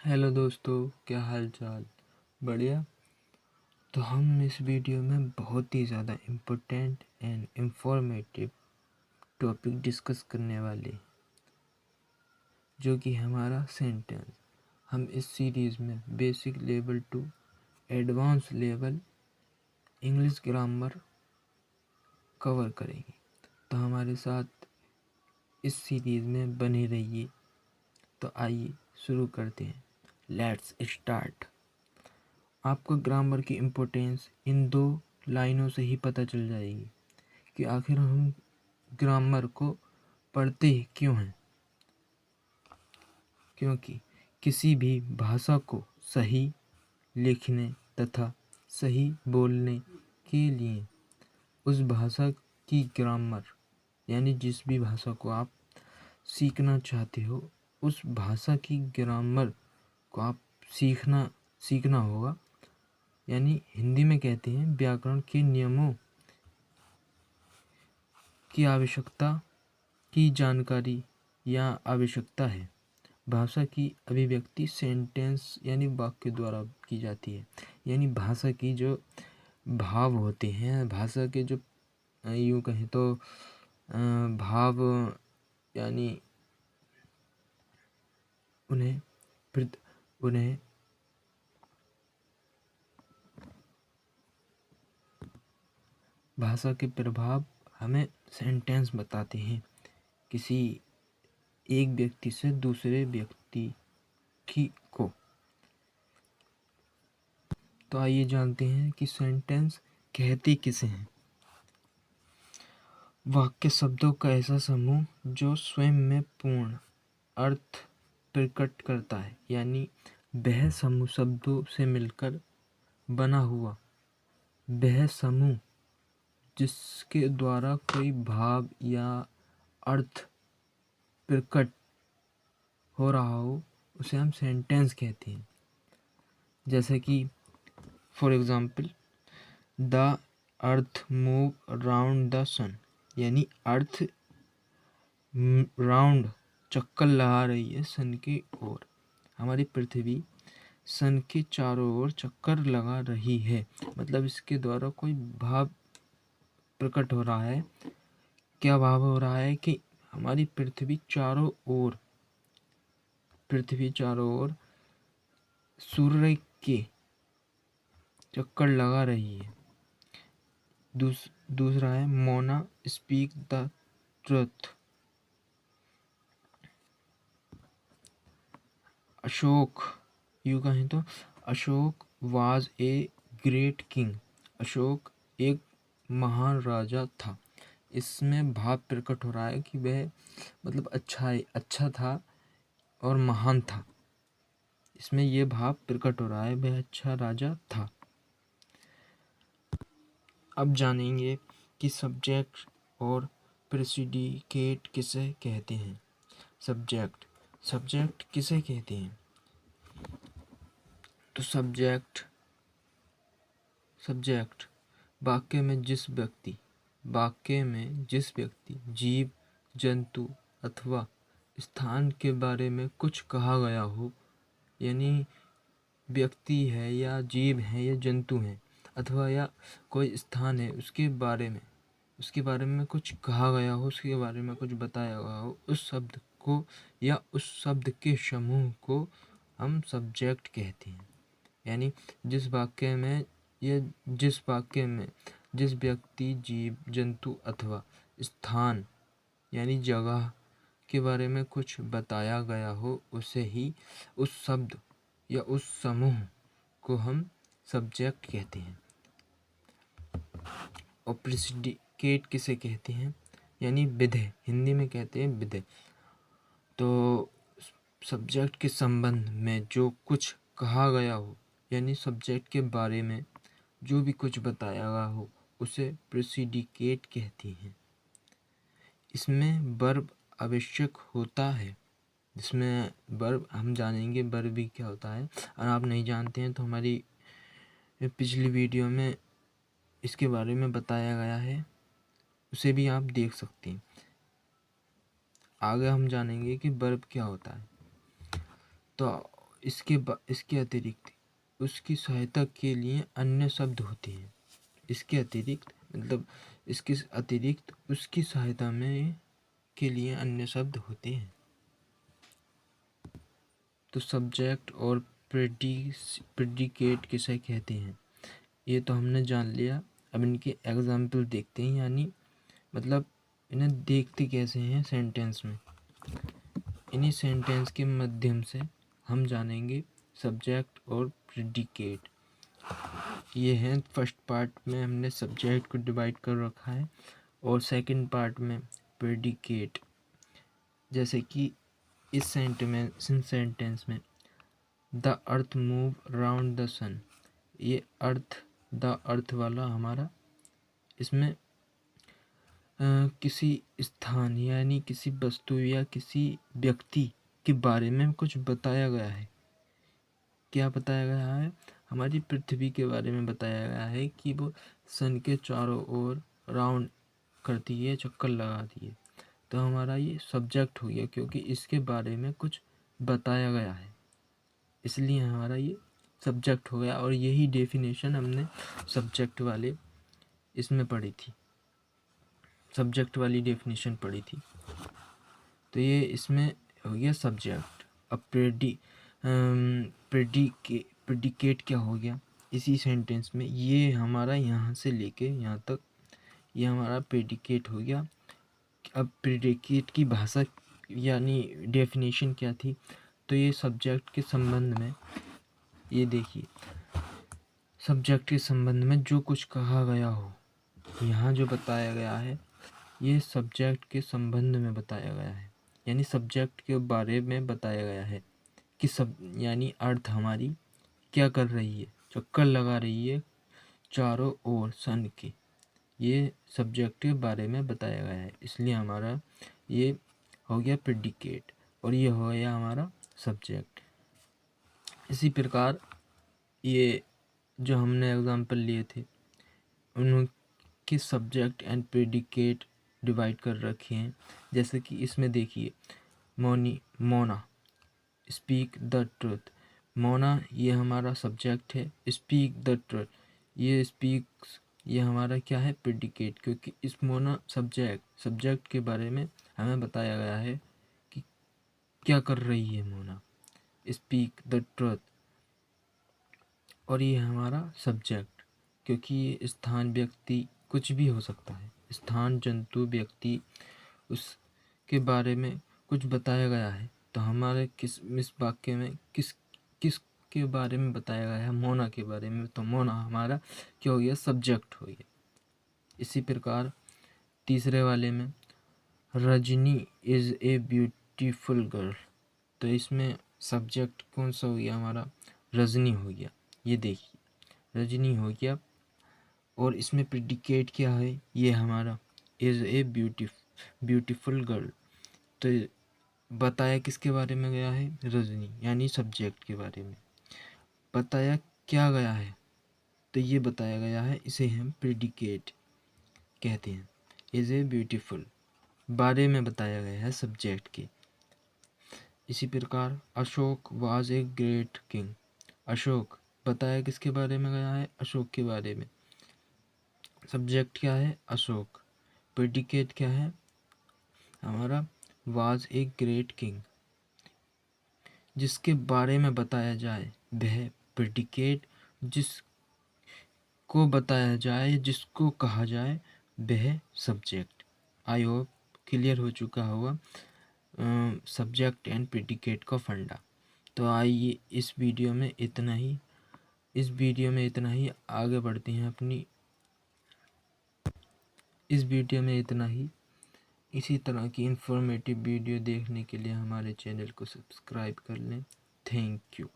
Hello दोस्तों, क्या हाल चाल? बढ़िया। तो हम इस वीडियो में बहुत ही ज़्यादा important and informative topic discuss करने वाले हैं, जो कि हमारा सेंटेंस। हम इस सीरीज़ में basic level to advance level English grammar cover करेंगे। तो हमारे साथ इस सीरीज़ में बने रहिए। तो आइए शुरू करते हैं। Let's start. आपको ग्रामर की इम्पोर्टेंस इन 2 लाइनों से ही पता चल जाएगी कि आखिर हम ग्रामर को पढ़ते क्यों हैं। क्योंकि किसी भी भाषा को सही लिखने तथा सही बोलने के लिए उस भाषा की ग्रामर, यानी जिस भी भाषा को आप सीखना चाहते हो, उस भाषा की ग्रामर को आप सीखना होगा। यानी हिंदी में कहते हैं व्याकरण के नियमों की आवश्यकता की जानकारी या आवश्यकता है। भाषा की अभिव्यक्ति सेंटेंस यानी वाक्य द्वारा की जाती है। यानी भाषा की जो भाव होते हैं, भाषा के जो यूँ कहें तो भाव, यानी उन्हें भाषा के प्रभाव हमें सेंटेंस बताते हैं किसी एक व्यक्ति से दूसरे व्यक्ति को। तो आइए जानते हैं कि सेंटेंस कहते किसे हैं। वाक्य शब्दों का ऐसा समूह जो स्वयं में पूर्ण अर्थ प्रकट करता है। यानी वह समूह शब्दों से मिलकर बना हुआ वह समूह जिसके द्वारा कोई भाव या अर्थ प्रकट हो रहा हो, उसे हम सेंटेंस कहते हैं। जैसे कि for example, the earth move round the sun. यानी अर्थ राउंड चक्कर लगा रही है सन की ओर। हमारी पृथ्वी सन के चारों ओर चक्कर लगा रही है। मतलब इसके द्वारा कोई भाव प्रकट हो रहा है। क्या भाव हो रहा है कि हमारी पृथ्वी चारों ओर सूर्य के चक्कर लगा रही है। दूसरा है Mona speak the truth. Ashok, यूँ कहें तो Ashok was a great king. Ashok एक महान राजा था। इसमें भाव प्रकट हो रहा है कि वह मतलब अच्छा था और महान था। इसमें ये भाव प्रकट हो रहा है, वह अच्छा राजा था। अब जानेंगे कि सब्जेक्ट और प्रेडिकेट किसे कहते हैं। सब्जेक्ट किसे कहते हैं? तो सब्जेक्ट वाक्य में जिस व्यक्ति, जीव, जंतु अथवा स्थान के बारे में कुछ कहा गया हो, यानी व्यक्ति है या जीव है या जंतु है अथवा या कोई स्थान है, उसके बारे में कुछ कहा गया हो, उसके बारे में कुछ बताया गया हो, उस शब्द को या उस शब्द के समूह को हम सब्जेक्ट कहते हैं। यानी जिस वाक्य में जिस व्यक्ति, जीव, जंतु अथवा स्थान यानी जगह के बारे में कुछ बताया गया हो, उसे ही उस शब्द या उस समूह को हम सब्जेक्ट कहते हैं। और प्रेडिकेट किसे कहते हैं? यानी विधेय, हिंदी में कहते हैं विधेय। तो सब्जेक्ट के संबंध में जो कुछ कहा गया हो, यानी सब्जेक्ट के बारे में जो भी कुछ बताया गया हो, उसे प्रेडिकेट कहते हैं। इसमें वर्ब आवश्यक होता है। इसमें वर्ब हम जानेंगे वर्ब भी क्या होता है। और आप नहीं जानते हैं तो हमारी पिछली वीडियो में इसके बारे में बताया गया है, उसे भी आप देख सकते हैं। आगे हम जानेंगे कि वर्ब क्या होता है। तो इसके अतिरिक्त उसकी सहायता के लिए अन्य शब्द होते हैं। इसके अतिरिक्त मतलब इसके अतिरिक्त उसकी सहायता में के लिए अन्य शब्द होते हैं। तो सब्जेक्ट और प्रेडिकेट किसे कहते हैं ये तो हमने जान लिया। अब इनके एग्जाम्पल देखते हैं, यानी मतलब इन्हें देखते कैसे हैं सेंटेंस में। इन्हीं सेंटेंस के माध्यम से हम जानेंगे सब्जेक्ट और प्रेडिकेट। ये हैं फर्स्ट पार्ट में हमने सब्जेक्ट को डिवाइड कर रखा है और सेकंड पार्ट में प्रेडिकेट। जैसे कि इस सेंटेंस में the earth move round the sun, ये द अर्थ वाला हमारा इसमें किसी स्थान यानी किसी वस्तु या किसी व्यक्ति के बारे में कुछ बताया गया है। क्या बताया गया है? हमारी पृथ्वी के बारे में बताया गया है कि वो सन के चारों ओर राउंड करती है, चक्कर लगाती है। तो हमारा ये सब्जेक्ट हो गया, क्योंकि इसके बारे में कुछ बताया गया है, इसलिए हमारा ये सब्जेक्ट हो गया। और यही डेफिनेशन हमने सब्जेक्ट वाले इसमें पढ़ी थी, सब्जेक्ट वाली डेफिनेशन पढ़ी थी। तो ये इसमें हो गया सब्जेक्ट। अब प्रेडिकेट क्या हो गया इसी सेंटेंस में, ये हमारा यहाँ से लेके यहाँ तक ये हमारा प्रेडिकेट हो गया। अब प्रेडिकेट की भाषा यानी डेफिनेशन क्या थी? तो ये सब्जेक्ट के संबंध में, ये देखिए सब्जेक्ट के संबंध में जो कुछ कहा गया हो, यहाँ जो बताया गया है ये सब्जेक्ट के संबंध में बताया गया है, यानी सब्जेक्ट के बारे में बताया गया है कि यानी अर्थ हमारी क्या कर रही है, चक्कर लगा रही है चारों ओर सन के। ये सब्जेक्ट के बारे में बताया गया है, इसलिए हमारा ये हो गया प्रेडिकेट और ये हो गया हमारा सब्जेक्ट। इसी प्रकार ये जो हमने एग्जाम्पल लिए थे उनके सब्जेक्ट एंड प्रेडिकेट डिवाइड कर रखे हैं। जैसे कि इसमें देखिए Mona speak the truth. Mona ये हमारा सब्जेक्ट है, स्पीक द ट्रुथ ये स्पीक्स ये हमारा क्या है? प्रेडिकेट, क्योंकि इस मोना सब्जेक्ट के बारे में हमें बताया गया है कि क्या कर रही है मोना, स्पीक द ट्रुथ। और ये हमारा सब्जेक्ट, क्योंकि ये स्थान व्यक्ति कुछ भी हो सकता है, स्थान जंतु व्यक्ति उसके बारे में कुछ बताया गया है। तो हमारे इस वाक्य में किस के बारे में बताया गया है? मोना के बारे में। तो मोना हमारा क्या हो गया? सब्जेक्ट हो गया। इसी प्रकार तीसरे वाले में Rajni is a beautiful girl, तो इसमें सब्जेक्ट कौन सा हो गया हमारा? रजनी हो गया। ये देखिए रजनी हो गया। और इसमें प्रेडिकेट क्या है? ये हमारा इज़ ए ब्यूटीफुल गर्ल। तो बताया किसके बारे में गया है? रजनी, यानी सब्जेक्ट के बारे में बताया क्या गया है? तो ये बताया गया है, इसे हम प्रेडिकेट कहते हैं। इज़ ए ब्यूटीफुल बारे में बताया गया है सब्जेक्ट के। इसी प्रकार Ashok was a great king. Ashok बताया किसके बारे में गया है? अशोक के बारे में। सब्जेक्ट क्या है? अशोक। प्रेडिकेट क्या है हमारा? Was a great king. जिसके बारे में बताया जाए वह प्रेडिकेट, जिसको बताया जाए, जिसको कहा जाए वह सब्जेक्ट। आई होप क्लियर हो चुका होगा सब्जेक्ट एंड प्रेडिकेट का फंडा। तो आइए इस वीडियो में इतना ही आगे बढ़ते हैं इस वीडियो में इतना ही। इसी तरह की इंफॉर्मेटिव वीडियो देखने के लिए हमारे चैनल को सब्सक्राइब कर लें। Thank you.